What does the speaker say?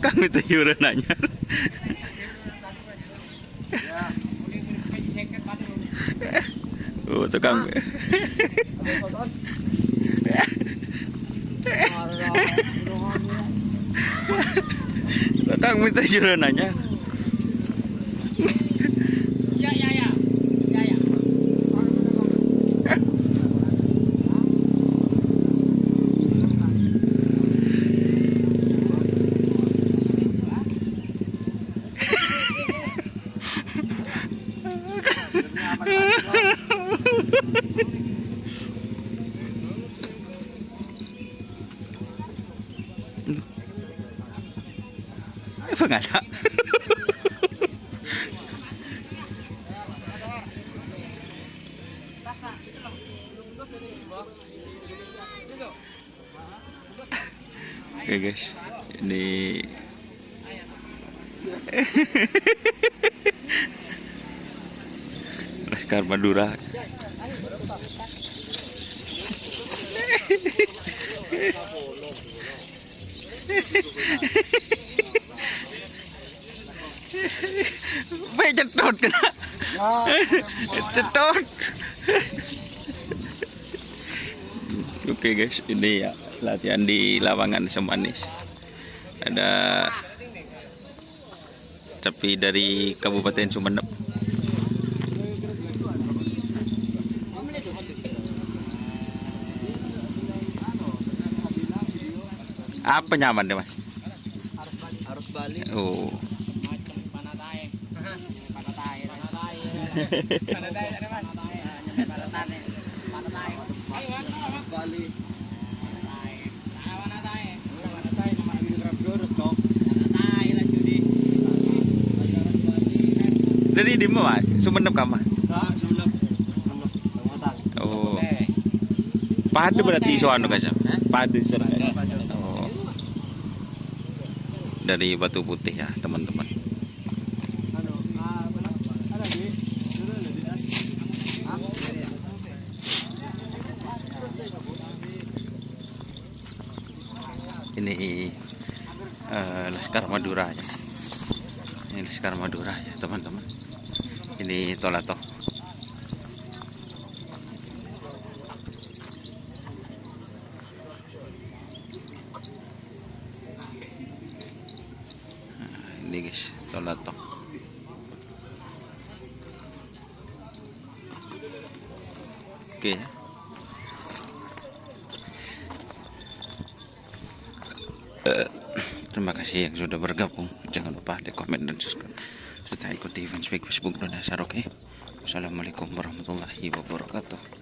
Kami tuh yura nanya. Oh, tukang. Tukang minta yura nanya. Ya. Apa nggak ada? Oke guys, ini Laskar Madura. Baik cetot kena. Cetot. Oke guys, ini ya latihan di lapangan Semanis. Ada tapi dari Kabupaten Sumeneb. Apa nyaman deh mas? Arus balik. Oh. Macam panatae. Panatae. Bali. Dari di mana? Sumeneb kama? Oh. Padu berarti soano guys. Padu soano. Oh. Dari Batu Putih ya, teman-teman. Ini Laskar Madura ya. Ini Laskar Madura ya, teman-teman. Ini Tolato. Nah, ini guys, Tolato. Oke. Terima kasih yang sudah bergabung. Jangan lupa like, komen, dan subscribe. Serta ikuti Facebook dan Dasar. Oke. Wassalamualaikum warahmatullahi wabarakatuh.